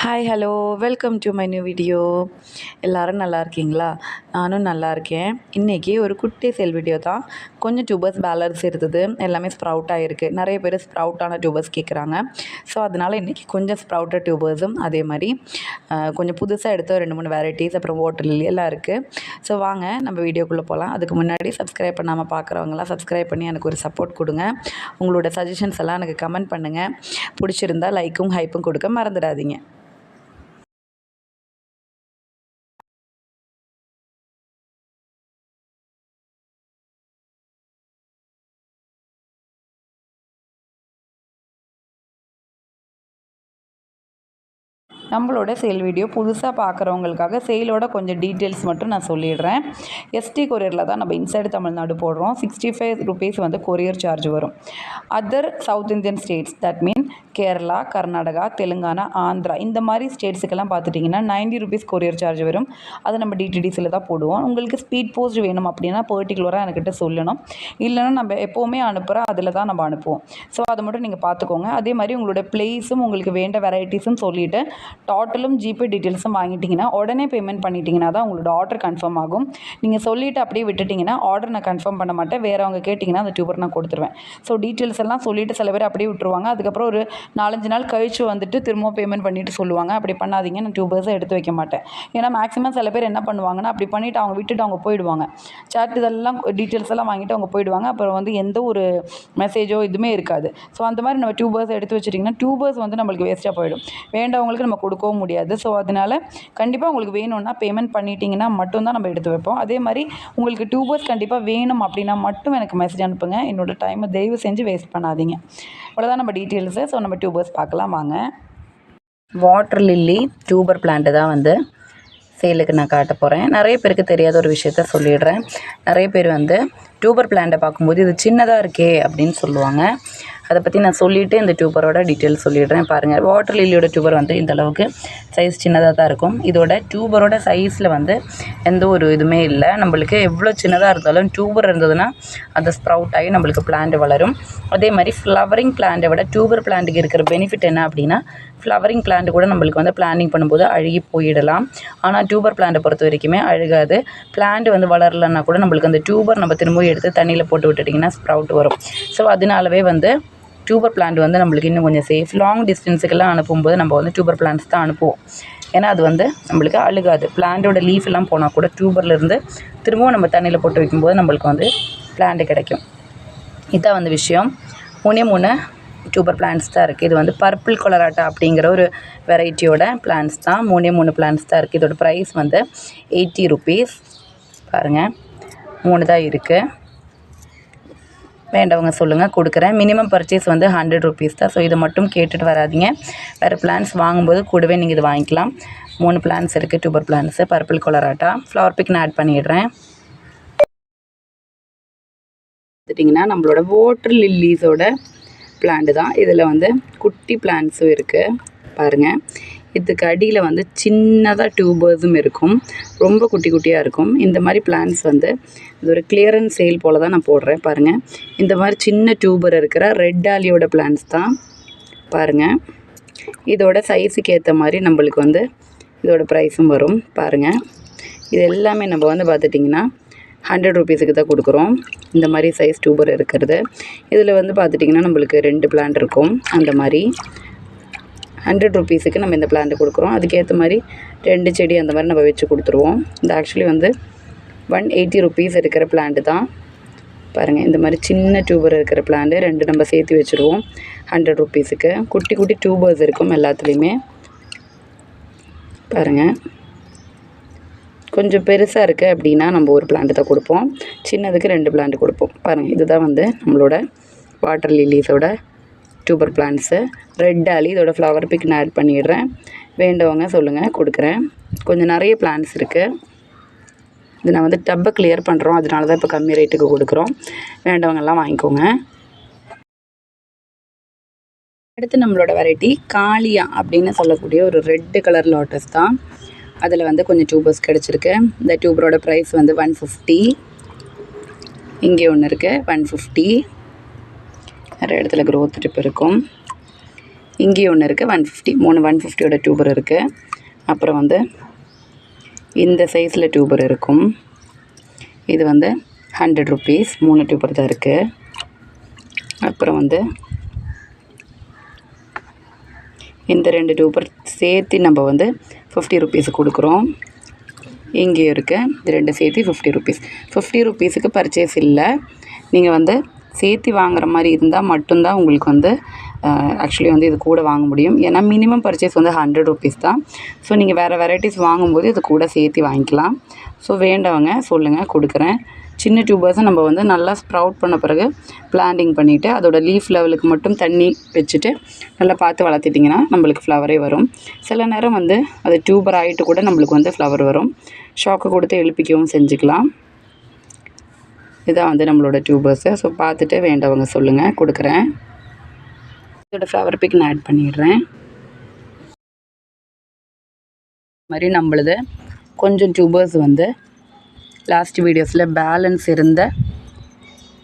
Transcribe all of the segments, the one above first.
Hi hello welcome to my new video. எல்லோரும் நல்லா இருக்கீங்களா? நானும் நல்லா இருக்கேன். இன்றைக்கி ஒரு குட்டி சேல் வீடியோ தான். கொஞ்சம் டியூபர்ஸ் பேலன்ஸ் இருந்தது, எல்லாமே ஸ்ப்ரவுட் ஆகிருக்கு. நிறைய பேர் ஸ்ப்ரவுட்டான டியூபர்ஸ் கேட்குறாங்க. ஸோ அதனால் இன்றைக்கி கொஞ்சம் ஸ்ப்ரவுட்டட் டியூபர்ஸும் அதே மாதிரி கொஞ்சம் புதுசாக எடுத்த 2-3 வெரைட்டிஸ் அப்புறம் வாட்டர் லில்லி எல்லாம் இருக்குது. ஸோ வாங்க நம்ம வீடியோக்குள்ளே போகலாம். அதுக்கு முன்னாடி சப்ஸ்கிரைப் பண்ணாமல் பார்க்குறவங்களாம் சப்ஸ்கிரைப் பண்ணி எனக்கு ஒரு சப்போர்ட் கொடுங்க. உங்களோட சஜஷன்ஸ் எல்லாம் எனக்கு கமெண்ட் பண்ணுங்கள். பிடிச்சிருந்தா லைக்கும் ஹைப்பும் கொடுக்க மறந்துடாதீங்க. நம்மளோட சேல் வீடியோ புதுசாக பார்க்குறவங்களுக்காக சேலோட கொஞ்சம் டீட்டெயில்ஸ் மட்டும் நான் சொல்லிடுறேன். எஸ்டி கொரியரில் தான் நம்ம இன்சைடு தமிழ்நாடு போடுறோம். 65 ருபீஸ் கொரியர் சார்ஜ் வரும். Other south Indian states, that mean Kerala, Karnataka, Telangana, Andhra இந்த மாதிரி ஸ்டேட்ஸுக்கெல்லாம் பார்த்துட்டிங்கன்னா 90 ருபீஸ் கொரியர் சார்ஜ் வரும். அதை நம்ம டிடிடிசியில் தான் போடுவோம். உங்களுக்கு ஸ்பீட் போஸ்ட் வேணும் அப்படின்னா பர்டிகுலராக என்கிட்ட சொல்லணும். இல்லைன்னா நம்ம எப்போவுமே அனுப்புகிற அதில் தான் நம்ம அனுப்புவோம். ஸோ அதை மட்டும் நீங்கள் பார்த்துக்கோங்க. அதே மாதிரி உங்களோட ப்ளேஸும் உங்களுக்கு வேண்ட வெரைட்டிஸும் சொல்லிவிட்டு டோட்டலும் ஜிபே டீட்டெயில்ஸும் வாங்கிட்டிங்கன்னா உடனே பேமெண்ட் பண்ணிட்டீங்கன்னா தான் உங்களோட ஆர்டர் கன்ஃபார்ம் ஆகும். நீங்கள் சொல்லிவிட்டு அப்படியே விட்டுட்டிங்கன்னா ஆர்டர் நான் கன்ஃபார்ம் பண்ண மாட்டேன். வேறு அவங்க கேட்டிங்கன்னா அந்த டியூபர் நான் கொடுத்துருவேன். ஸோ டீட்டெயில்ஸ் எல்லாம் சொல்லிவிட்டு சில பேர் அப்படியே விட்டுருவாங்க. அதுக்கப்புறம் ஒரு 4-5 நாள் கழித்து திரும்ப பேமெண்ட் பண்ணிவிட்டு சொல்லுவாங்க. அப்படி பண்ணாதீங்க. நான் டியூபர்ஸை எடுத்து வைக்க மாட்டேன். ஏன்னா மேக்ஸிமம் சில பேர் என்ன பண்ணுவாங்கன்னா அப்படி பண்ணிவிட்டு அவங்க விட்டுட்டு அவங்க போயிடுவாங்க. சாட் இதெல்லாம் டீட்டெயில்ஸ் எல்லாம் வாங்கிட்டு அவங்க போயிடுவாங்க. அப்புறம் எந்த ஒரு மெசேஜோ இதுவுமே இருக்காது. ஸோ அந்த மாதிரி நம்ம டியூபர்ஸ் எடுத்து வச்சுட்டிங்கன்னா டியூபர்ஸ் நம்மளுக்கு வேஸ்ட்டாக போயிடும். வேண்டவங்களுக்கு நம்ம கொடுக்கவும் முடியாது. ஸோ அதனால் கண்டிப்பாக உங்களுக்கு வேணும்னா பேமெண்ட் பண்ணிட்டீங்கன்னா மட்டும்தான் நம்ம எடுத்து வைப்போம். அதே மாதிரி உங்களுக்கு டியூபர்ஸ் கண்டிப்பாக வேணும் அப்படின்னா மட்டும் எனக்கு மெசேஜ் அனுப்புங்க. என்னோடய டைமை தயவு செஞ்சு வேஸ்ட் பண்ணாதீங்க. அவ்வளோதான் நம்ம டீட்டெயில்ஸு. ஸோ நம்ம டியூபர்ஸ் பார்க்கலாம் வாங்க. வாட்டர் லில்லி டியூபர் பிளான்ட்டு தான் சேலுக்கு நான் காட்ட போகிறேன். நிறைய பேருக்கு தெரியாத ஒரு விஷயத்த சொல்லிடுறேன். நிறைய பேர் டியூபர் பிளான்ட்டை பார்க்கும்போது இது சின்னதாக இருக்கே அப்படின்னு சொல்லுவாங்க. அதை பற்றி நான் சொல்லிவிட்டு இந்த டியூபரோட டீட்டெயில்ஸ் சொல்லிடுறேன். பாருங்கள், வாட்டர் லில்லியோட டியூபர் இந்த அளவுக்கு சைஸ் சின்னதாக தான் இருக்கும். இதோட டியூபரோட சைஸில் எந்த ஒரு இதுவுமே இல்லை. நம்மளுக்கு எவ்வளோ சின்னதாக இருந்தாலும் டியூபர் இருந்ததுன்னா அது ஸ்ப்ரவுட் ஆகி நம்மளுக்கு பிளான்ட் வளரும். அதே மாதிரி ஃப்ளவரிங் பிளான்ட்டை விட டியூபர் பிளான்ட்டுக்கு இருக்கிற பெனிஃபிட் என்ன அப்படின்னா, ஃப்ளவரிங் பிளான்ட் கூட நம்மளுக்கு பிளானிங் பண்ணும்போது அழுகி போயிடலாம். ஆனால் டியூபர் பிளான்ட்டை பொறுத்த வரைக்குமே அழுகாது. பிளான்ட் வளரலைன்னா கூட நம்மளுக்கு அந்த டியூபர் நம்ம திரும்ப எடுத்து தண்ணியில் போட்டு விட்டுட்டிங்கன்னா ஸ்ப்ரவுட் வரும். ஸோ அதனாலவே டியூபர் பிளான்ட் நம்மளுக்கு இன்னும் கொஞ்சம் சேஃப். லாங் டிஸ்டன்ஸுக்கெல்லாம் அனுப்பும்போது நம்ம டியூபர் பிளான்ட்ஸ் தான் அனுப்புவோம். ஏன்னா அது நம்மளுக்கு அழுகாது. பிளான்ட்டோட லீஃப் எல்லாம் போனால் கூட டியூபர்லேருந்து திரும்பவும் நம்ம தண்ணியில் போட்டு வைக்கும்போது நம்மளுக்கு பிளான்ட் கிடைக்கும். இதுதான் விஷயம். 3 டியூபர் பிளான்ட்ஸ் தான் இருக்குது. இது பர்பிள் கொலராட்டா அப்படிங்கிற ஒரு வெரைட்டியோட பிளான்ட்ஸ் தான். 3 பிளான்ட்ஸ் தான் இருக்குது. இதோட ப்ரைஸ் 80 ருபீஸ். பாருங்கள், 3 தான் இருக்குது. வேண்டவங்க சொல்லுங்கள், கொடுக்குறேன். மினிமம் பர்ச்சேஸ் 100 ருபீஸ் தான். ஸோ இதை மட்டும் கேட்டுட்டு வராதிங்க. வேறு பிளான்ஸ் வாங்கும்போது கூடவே நீங்கள் இது வாங்கிக்கலாம். 3 பிளான்ஸ் இருக்குது, டியூபர் பிளான்ஸு. பர்பிள் கொலராட்டா ஃப்ளவர் பிக் நான் ஆட் பண்ணிடுறேன். பார்த்துட்டிங்கன்னா நம்மளோட வாட்டர் லில்லிஸோட பிளான்ட் தான். இதில் குட்டி பிளான்ஸும் இருக்குது. பாருங்கள், இதுக்கு அடியில் சின்னதாக டியூபர்ஸும் இருக்கும். ரொம்ப குட்டி குட்டியாக இருக்கும். இந்த மாதிரி பிளான்ஸ் இது ஒரு கிளியரன்ஸ் சேல் போல் தான் நான் போடுறேன். பாருங்கள், இந்த மாதிரி சின்ன டியூபர் இருக்கிற ரெட் டாலியோட பிளான்ஸ் தான். பாருங்கள், இதோட சைஸுக்கு ஏற்ற மாதிரி நம்மளுக்கு இதோட ப்ரைஸும் வரும். பாருங்கள், இது எல்லாமே நம்ம பார்த்துட்டிங்கன்னா 100 ருபீஸுக்கு தான் கொடுக்குறோம். இந்த மாதிரி சைஸ் டியூபர் இருக்கிறது. இதில் பார்த்துட்டிங்கன்னா நம்மளுக்கு 2 பிளான்ட் இருக்கும். அந்த மாதிரி 100 ருபீஸுக்கு நம்ம இந்த பிளான்ட்டு கொடுக்குறோம். அதுக்கேற்ற மாதிரி 2 செடி அந்த மாதிரி நம்ம வச்சு கொடுத்துருவோம். இந்த ஆக்சுவலி 180 ருபீஸ் இருக்கிற பிளான்ட்டு தான். பாருங்கள், இந்த மாதிரி சின்ன டியூபர் இருக்கிற பிளான்ட்டு 2 நம்ம சேர்த்து வச்சுருவோம் 100 ருபீஸுக்கு. குட்டி குட்டி டியூபர்ஸ் இருக்கும் எல்லாத்துலேயுமே. பாருங்கள், கொஞ்சம் பெருசாக இருக்குது அப்படின்னா நம்ம ஒரு பிளான்ட்டு தான் கொடுப்போம். சின்னதுக்கு 2 பிளான்ட்டு கொடுப்போம். பாருங்கள், இதுதான் நம்மளோட வாட்டர் லில்லிஸோட டியூபர் பிளான்ட்ஸு. ரெட் டாலி இதோட ஃப்ளவர் பிக் நான் ஆட் பண்ணிடுறேன். வேண்டவங்க சொல்லுங்கள், கொடுக்குறேன். கொஞ்சம் நிறைய பிளான்ட்ஸ் இருக்குது. இது நான் டப்பை கிளியர் பண்ணுறோம், அதனால தான் இப்போ கம்மி ரேட்டுக்கு கொடுக்குறோம். வேண்டவங்கெல்லாம் வாங்கிக்கோங்க. அடுத்து நம்மளோட வெரைட்டி காளியா அப்படின்னு சொல்லக்கூடிய ஒரு ரெட்டு கலர் லோட்டஸ் தான். அதில் கொஞ்சம் டியூபர்ஸ் கிடச்சிருக்கு. இந்த டியூபரோட ப்ரைஸ் 150. இங்கே ஒன்று இருக்குது 150. நிறைய இடத்துல க்ரோத் ட்ரிப் இருக்கும். இங்கேயும் ஒன்று இருக்குது 150, 3 150யோட டியூபர் இருக்குது. அப்புறம் வந்து இந்த சைஸில் டியூபர் இருக்கும். இது வந்து 100 rupees, 3 டியூபர் தான் இருக்குது. அப்புறம் வந்து இந்த 2 டியூபர் சேர்த்து நம்ம வந்து 50 rupees கொடுக்குறோம். இங்கேயும் இருக்குது, இது 2 சேர்த்து 50 rupees. 50 rupeesக்கு பர்ச்சேஸ் இல்லை. நீங்கள் வந்து சேர்த்து வாங்குற மாதிரி இருந்தால் மட்டும்தான் உங்களுக்கு வந்து ஆக்சுவலி வந்து இது கூட வாங்க முடியும். ஏன்னா மினிமம் பர்ச்சேஸ் வந்து 100 rupees தான். ஸோ நீங்கள் வேறு வெரைட்டிஸ் வாங்கும்போது இது கூட சேர்த்து வாங்கிக்கலாம். ஸோ வேண்டவங்க சொல்லுங்கள், கொடுக்குறேன். சின்ன டியூபர்ஸை நம்ம வந்து நல்லா ஸ்ப்ரவுட் பண்ண பிறகு பிளான்டிங் பண்ணிவிட்டு அதோட லீஃப் லெவலுக்கு மட்டும் தண்ணி வச்சுட்டு நல்லா பார்த்து வளர்த்திட்டிங்கன்னா நம்மளுக்கு ஃப்ளவரே வரும். சில நேரம் வந்து அது டியூபர் ஆகிட்டு கூட நம்மளுக்கு வந்து ஃப்ளவர் வரும். ஷாக்கு கொடுத்து எழுப்பிக்கவும் செஞ்சுக்கலாம். இதான் வந்து நம்மளோட டியூபர்ஸு. ஸோ பார்த்துட்டு வேண்டவங்க சொல்லுங்கள், கொடுக்குறேன். இதோட ஃப்ளவர் பிக் நான் ஆட் பண்ணிடுறேன். மாதிரி நம்மளது கொஞ்சம் டியூபர்ஸ் வந்து லாஸ்ட் வீடியோஸில் பேலன்ஸ் இருந்த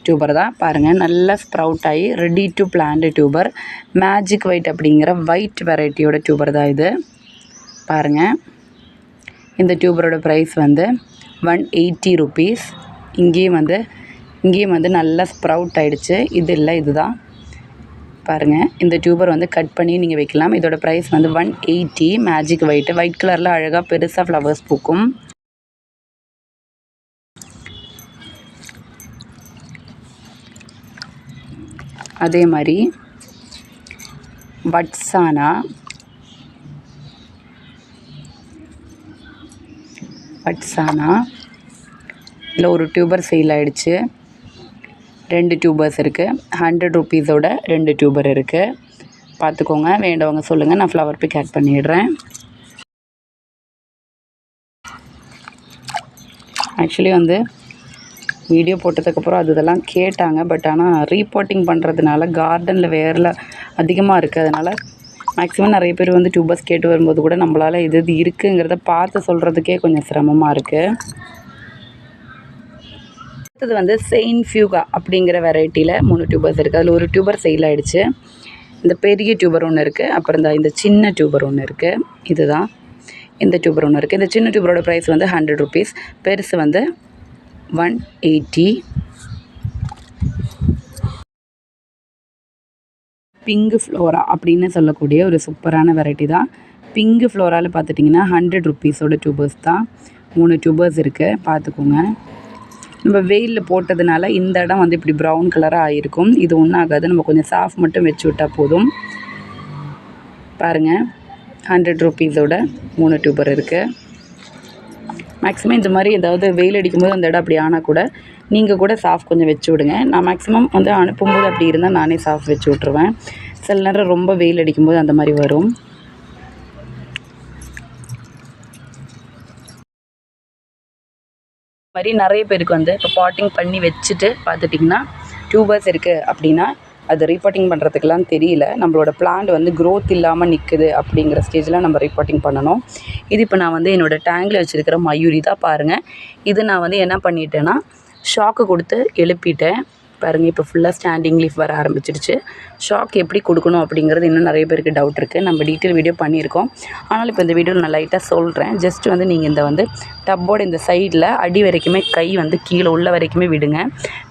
டியூபர் தான். பாருங்கள், நல்லா ஸ்ப்ரவுட் ஆகி ready to plant tuber. Magic white அப்படிங்கிற ஒயிட் வெரைட்டியோட டியூபர் தான் இது. பாருங்கள், இந்த டியூபரோட ப்ரைஸ் வந்து 180 rupees. இங்கேயும் வந்து நல்லா ஸ்ப்ரவுட் ஆகிடுச்சு. இது இல்லை, இதுதான். பாருங்கள், இந்த டியூபர் வந்து கட் பண்ணி நீங்கள் வைக்கலாம். இதோட ப்ரைஸ் வந்து 180. மேஜிக் ஒயிட் கலரில் அழகாக பெருசாக ஃப்ளவர்ஸ் பூக்கும். அதே மாதிரி வட்சானா இதில் ஒரு டியூபர் சேல் ஆகிடுச்சு. 2 டியூபர்ஸ் இருக்குது. 100 rupeesோட 2 டியூபர் இருக்குது. பார்த்துக்கோங்க, வேண்டவங்க சொல்லுங்கள். நான் ஃப்ளவர் பிக் ஆட் பண்ணிடுறேன். ஆக்சுவலி வந்து வீடியோ போட்டதுக்கப்புறம் இதெல்லாம் கேட்டாங்க. பட் ஆனால் ரீபோர்ட்டிங் பண்ணுறதுனால கார்டனில் வேரில் அதிகமாக இருக்குது. அதனால் மேக்ஸிமம் நிறைய பேர் வந்து டியூபர்ஸ் கேட்டு வரும்போது கூட நம்மளால் இது இருக்குங்கிறத பார்த்து சொல்கிறதுக்கே கொஞ்சம் சிரமமாக இருக்குது. அடுத்தது வந்து செயின்ட் ஃபியூகா அப்படிங்கிற வெரைட்டியில் 3 டியூபர்ஸ் இருக்குது. அதில் ஒரு டியூபர் சேல் ஆகிடுச்சு. இந்த பெரிய டியூபர் ஒன்று இருக்குது. அப்புறம் இந்த சின்ன டியூபர் ஒன்று இருக்குது. இதுதான் இந்த டியூபர் ஒன்று இருக்குது. இந்த சின்ன டியூபரோட ப்ரைஸ் வந்து 100 rupees. பெருசு வந்து 180. பிங்க் ஃப்ளோரா அப்படின்னு சொல்லக்கூடிய ஒரு சூப்பரான வெரைட்டி தான். பிங்க் ஃப்ளோராவில் பார்த்துட்டிங்கன்னா 100 rupeesோட டியூபர்ஸ் தான். 3 டியூபர்ஸ் இருக்குது. பார்த்துக்கோங்க. நம்ம வெயிலில் போட்டதுனால இந்த இடம் வந்து இப்படி ப்ரௌன் கலராக ஆகிருக்கும். இது ஒன்றும் ஆகாது. நம்ம கொஞ்சம் சாஃப்ட் மட்டும் வச்சு விட்டால் போதும். பாருங்கள், 100 rupeesோட 3 டியூபர் இருக்குது. மேக்ஸிமம் இந்த மாதிரி ஏதாவது வெயில் அடிக்கும்போது அந்த இடம் அப்படி ஆனால் கூட நீங்கள் கூட சாஃப்ட் கொஞ்சம் வச்சு விடுங்க. நான் மேக்ஸிமம் வந்து அனுப்பும்போது அப்படி இருந்தால் நானே சாஃப்ட் வச்சு விட்ருவேன். சில நேரம் ரொம்ப வெயில் அடிக்கும்போது அந்த மாதிரி வரும். மாதிரி நிறைய பேருக்கு வந்து இப்போ பாட்டிங் பண்ணி வச்சுட்டு பார்த்துட்டிங்கன்னா டியூபர்ஸ் இருக்குது அப்படின்னா அது ரீபாட்டிங் பண்ணுறதுக்கெலாம் தெரியல. நம்மளோட பிளான்ட் வந்து க்ரோத் இல்லாமல் நிற்குது அப்படிங்கிற ஸ்டேஜில் நம்ம ரீபாட்டிங் பண்ணணும். இது இப்போ நான் வந்து என்னோடய டேங்கில் வச்சுருக்கிற மயூரி தான். பாருங்கள், இது நான் வந்து என்ன பண்ணிட்டேன்னா ஷாக்கு கொடுத்து எழுப்பிட்டேன். பாருங்கள், இப்போ ஃபுல்லாக ஸ்டாண்டிங் லீஃப் வர ஆரம்பிச்சிடுச்சு. ஷாக் எப்படி கொடுக்கணும் அப்படிங்கிறது இன்னும் நிறைய பேருக்கு டவுட் இருக்குது. நம்ம டீட்டெயில் வீடியோ பண்ணியிருக்கோம். ஆனால் இப்போ இந்த வீடியோவில் நான் லைட்டாக சொல்கிறேன். ஜஸ்ட் வந்து நீங்கள் இந்த வந்து டப்போட இந்த சைடில் அடி வரைக்குமே கை வந்து கீழே உள்ள வரைக்குமே விடுங்க.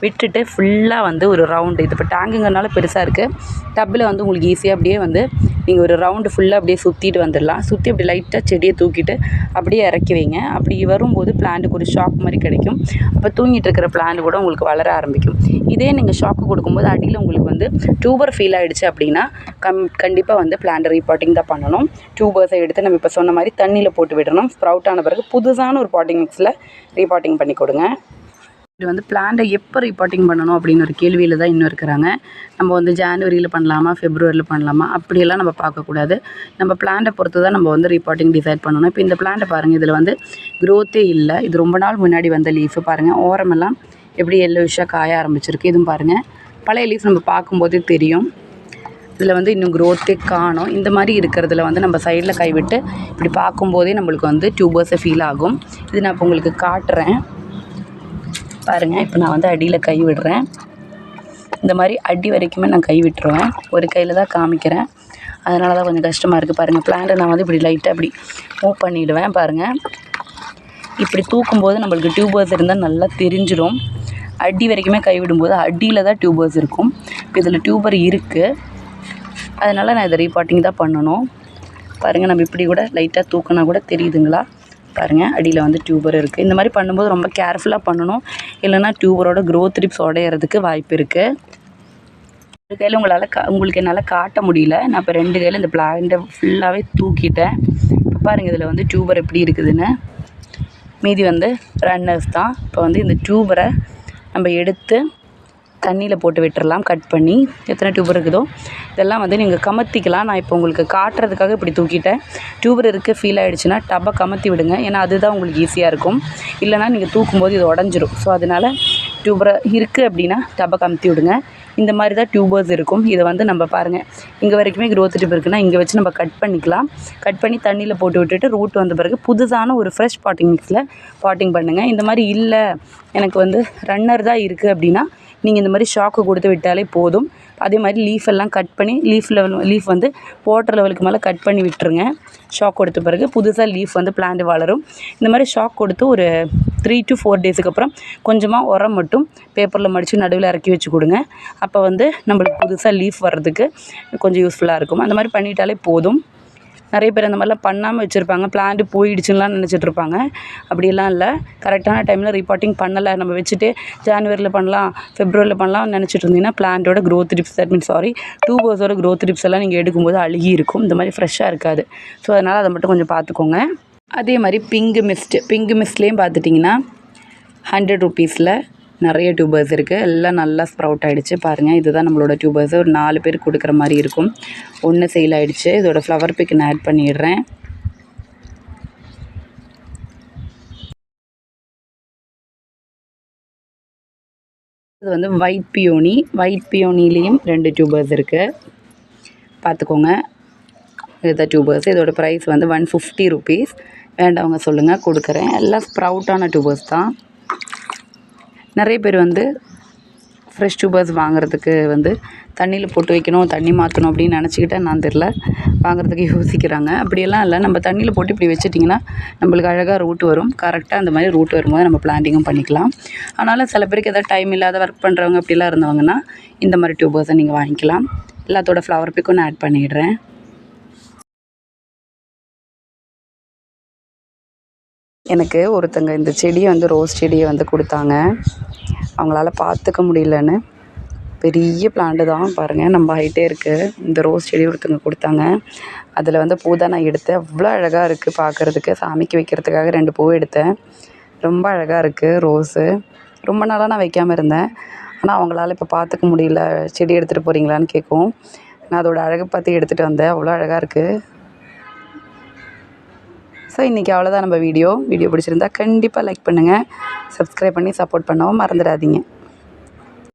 விட்டுட்டு ஃபுல்லாக வந்து ஒரு ரவுண்டு, இது இப்போ டேங்குங்கிறனால பெருசாக இருக்குது. டப்பில் வந்து உங்களுக்கு ஈஸியாக அப்படியே வந்து நீங்கள் ஒரு ரவுண்டு ஃபுல்லாக அப்படியே சுற்றிட்டு வந்துடலாம். சுற்றி அப்படி லைட்டாக செடியை தூக்கிட்டு அப்படியே இறக்கி வைங்க. அப்படி வரும்போது பிளான்ட்டுக்கு ஒரு ஷாக் மாதிரி கிடைக்கும். அப்போ தூங்கிட்டு இருக்கிற பிளான்ட் கூட உங்களுக்கு வளர ஆரம்பிக்கும். இதே நீங்கள் ஷாக்கு கொடுக்கும்போது அடியில் உங்களுக்கு வந்து டியூபர் ஃபீல் ஆகிடுச்சு அப்படின்னா கண்டிப்பாக வந்து பிளான்ட் ரீபாட்டிங் தான் பண்ணணும். டியூபர்ஸை எடுத்து நம்ம இப்போ சொன்ன மாதிரி தண்ணியில் போட்டு விடணும். ஸ்ப்ரவுட் ஆன பிறகு புதுசான ஒரு பாட்டிங் மிக்ஸில் ரீபாட்டிங் பண்ணி கொடுங்க. இது வந்து பிளான்ட்டை எப்போ ரீபாட்டிங் பண்ணணும் அப்படின்னு ஒரு கேள்வியில் தான் இன்னும் இருக்கிறாங்க. நம்ம வந்து ஜான்வரியில் பண்ணலாமா, ஃபெப்ரவரியில் பண்ணலாமா, அப்படியெல்லாம் நம்ம பார்க்கக்கூடாது. நம்ம பிளான்ட்டை பொறுத்து தான் நம்ம வந்து ரீபாட்டிங் டிசைட் பண்ணணும். இப்போ இந்த பிளான்ட்டை பாருங்கள், இதில் வந்து க்ரோத்தே இல்லை. இது ரொம்ப நாள் முன்னாடி வந்த லீஃபு. பாருங்கள், ஓரமெல்லாம் எப்படி எல்லோவிஷாக காய ஆரம்பிச்சிருக்கு. இதுவும் பாருங்கள், பழைய லீஃப் நம்ம பார்க்கும்போதே தெரியும். இதில் வந்து இன்னும் க்ரோத்தே காணும். இந்த மாதிரி இருக்கிறதுல வந்து நம்ம சைடில் கைவிட்டு இப்படி பார்க்கும்போதே நம்மளுக்கு வந்து டியூபர்ஸை ஃபீல் ஆகும். இது நான் இப்போ உங்களுக்கு காட்டுறேன். பாருங்கள், இப்போ நான் வந்து அடியில் கை விடுறேன். இந்த மாதிரி அடி வரைக்குமே நான் கை விட்டுருவேன். ஒரு கையில் தான் காமிக்கிறேன். அதனால தான் கொஞ்சம் கஷ்டமாக இருக்குது பாருங்கள். பிளான்ட்டை நான் வந்து இப்படி லைட்டாக இப்படி மூவ் பண்ணிவிடுவேன் பாருங்கள். இப்படி தூக்கும்போது நம்மளுக்கு டியூபர்ஸ் இருந்தால் நல்லா தெரிஞ்சிடும். அடி வரைக்குமே கைவிடும்போது அடியில் தான் டியூபர்ஸ் இருக்கும். இப்போ இதில் டியூபர் இருக்குது, அதனால் நான் இதை ரீபாட்டிங் தான் பண்ணணும். பாருங்கள், நம்ம இப்படி கூட லைட்டாக தூக்கினா கூட தெரியுதுங்களா? பாருங்கள், அடியில் வந்து டியூபர் இருக்குது. இந்த மாதிரி பண்ணும்போது ரொம்ப கேர்ஃபுல்லாக பண்ணணும், இல்லைனா டியூபரோட க்ரோத் டிப்ஸ் உடையிறதுக்கு வாய்ப்பு இருக்குது. ஒரு கையில் உங்களுக்கு என்னால் காட்ட முடியல. நான் இப்போ 2 கையில் இந்த பிளான்ட்டை ஃபுல்லாகவே தூக்கிட்டேன். இப்போ பாருங்கள் இதில் வந்து டியூபர் எப்படி இருக்குதுன்னு. மீதி வந்து ரன்னர்ஸ் தான். இப்போ வந்து இந்த டியூபரை நம்ம எடுத்து தண்ணியில் போட்டு விட்டுறலாம். கட் பண்ணி எத்தனை டியூபர் இருக்குதோ இதெல்லாம் வந்து நீங்கள் கமத்திக்கலாம். நான் இப்போ உங்களுக்கு காட்டுறதுக்காக இப்படி தூக்கிட்டேன். டியூபர் இருக்குது ஃபீல் ஆகிடுச்சுன்னா டப்பை கமத்தி விடுங்க, ஏன்னா அதுதான் உங்களுக்கு ஈஸியாக இருக்கும். இல்லைனா நீங்கள் தூக்கும்போது இது உடஞ்சிரும். ஸோ அதனால் டியூபரை இருக்குது அப்படின்னா டப்பை கமத்தி விடுங்க. இந்த மாதிரி தான் டியூபர்ஸ் இருக்கும். இதை வந்து நம்ம பாருங்கள், இங்கே வரைக்குமே க்ரோத் டியூப் இருக்குன்னா இங்கே வச்சு நம்ம கட் பண்ணிக்கலாம். கட் பண்ணி தண்ணியில் போட்டு விட்டுட்டு ரூட் வந்த பிறகு புதுசான ஒரு ஃப்ரெஷ் பாட்டிங் மிக்ஸில் பாட்டிங் பண்ணுங்கள். இந்த மாதிரி இல்லை எனக்கு வந்து ரன்னர் தான் இருக்குது அப்படின்னா நீங்கள் இந்த மாதிரி ஷாக்கு கொடுத்து விட்டாலே போதும். அதே மாதிரி லீஃப் எல்லாம் கட் பண்ணி லீஃப் வந்து போடுற லெவலுக்கு மேலே கட் பண்ணி விட்டுருங்க. ஷாக் கொடுத்த பிறகு புதுசாக லீஃப் வந்து பிளான்ட் வளரும். இந்த மாதிரி ஷாக் கொடுத்து ஒரு 3 to 4 டேஸுக்கு அப்புறம் கொஞ்சமாக உரம் மட்டும் பேப்பரில் மடித்து நடுவில் இறக்கி வச்சு கொடுங்க. அப்போ வந்து நம்மளுக்கு புதுசாக லீஃப் வர்றதுக்கு கொஞ்சம் யூஸ்ஃபுல்லாக இருக்கும். அந்த மாதிரி பண்ணிட்டாலே போதும். நிறைய பேர் அந்த மாதிரிலாம் பண்ணாமல் வச்சுருப்பாங்க, பிளான்ட்டு போயிடுச்சுலாம் நினச்சிட்ருப்பாங்க. அப்படியெல்லாம் இல்லை. கரெக்டான டைமில் ரீபாட்டிங் பண்ணலை, நம்ம வச்சுட்டு ஜான்வரியில் பண்ணலாம், ஃபெப்ரவரியில் பண்ணலாம் நினச்சிட்டு இருந்தீங்கன்னா பிளான்ட்டோட க்ரோத் டிப்ஸ் டியூபர்ஸோட க்ரோத் டிப்ஸ் எல்லாம் நீங்கள் எடுக்கும்போது அழுகி இருக்கும். இந்த மாதிரி ஃப்ரெஷ்ஷாக இருக்காது. ஸோ அதனால் அதை மட்டும் கொஞ்சம் பார்த்துக்கோங்க. அதே மாதிரி பிங்க் மிஸ்ட்லேயும் பார்த்துட்டிங்கன்னா 100 ரூபீஸில் நிறைய டியூபர்ஸ் இருக்குது. எல்லாம் நல்லா ஸ்ப்ரவுட் ஆகிடுச்சு பாருங்கள். இதுதான் நம்மளோட டியூபர்ஸ். ஒரு 4 பேர் கொடுக்குற மாதிரி இருக்கும். 1 சேல் ஆகிடுச்சு. இதோட ஃப்ளவர் பிக் நான் ஆட் பண்ணிடுறேன். இது வந்து ஒயிட் பியோனிலேயும் 2 டியூபர்ஸ் இருக்குது, பார்த்துக்கோங்க. இதுதான் டியூபர்ஸ். இதோட ப்ரைஸ் வந்து 150 ரூபீஸ். வேண்டவங்க சொல்லுங்கள், கொடுக்குறேன். எல்லாம் ஸ்ப்ரவுட்டான டியூபர்ஸ் தான். நிறைய பேர் வந்து ஃப்ரெஷ் டியூபர்ஸ் வாங்குறதுக்கு வந்து தண்ணியில் போட்டு வைக்கணும், தண்ணி மாற்றணும் அப்படின்னு நினச்சிக்கிட்டா நான் தெரில வாங்குறதுக்கு யோசிக்கிறாங்க. அப்படியெல்லாம் இல்லை. நம்ம தண்ணியில் போட்டு இப்படி வச்சிட்டிங்கன்னா நம்மளுக்கு அழகாக ரூட் வரும். கரெக்டாக அந்த மாதிரி ரூட் வரும்போது நம்ம பிளான்டிங்கும் பண்ணிக்கலாம். அதனால் சில பேருக்கு எதாவது டைம் இல்லாத ஒர்க் பண்ணுறவங்க அப்படிலாம் இருந்தவங்கன்னா இந்த மாதிரி டியூபர்ஸை நீங்கள் வாங்கிக்கலாம். எல்லாத்தோட ஃப்ளவர் பிக்கும் நான் ஆட் பண்ணிடுறேன். எனக்கு ஒருத்தங்க இந்த செடியை வந்து ரோஸ் செடியை வந்து கொடுத்தாங்க. அவங்களால பார்த்துக்க முடியலன்னு. பெரிய பிளான்ட்டு தான் பாருங்கள், நம்ம ஹைட்டே இருக்குது. இந்த ரோஸ் செடி ஒருத்தங்க கொடுத்தாங்க. அதில் வந்து பூ தான் நான் எடுத்தேன். அவ்வளோ அழகாக இருக்குது பார்க்குறதுக்கு. சாமிக்கு வைக்கிறதுக்காக 2 பூ எடுத்தேன். ரொம்ப அழகாக இருக்குது ரோஸு. ரொம்ப நாளாக நான் வைக்காமல் இருந்தேன். ஆனால் அவங்களால இப்போ பார்த்துக்க முடியல. செடி எடுத்துகிட்டு போகிறீங்களான்னு கேட்கும். நான் அதோட அழகை பார்த்து எடுத்துகிட்டு வந்தேன். அவ்வளோ அழகாக இருக்குது. ஸோ இன்றைக்கி அவ்வளோதான் நம்ம வீடியோ பிடிச்சிருந்தா கண்டிப்பாக லைக் பண்ணுங்கள். சப்ஸ்கிரைப் பண்ணி சப்போர்ட் பண்ணவும் மறந்துடாதீங்க.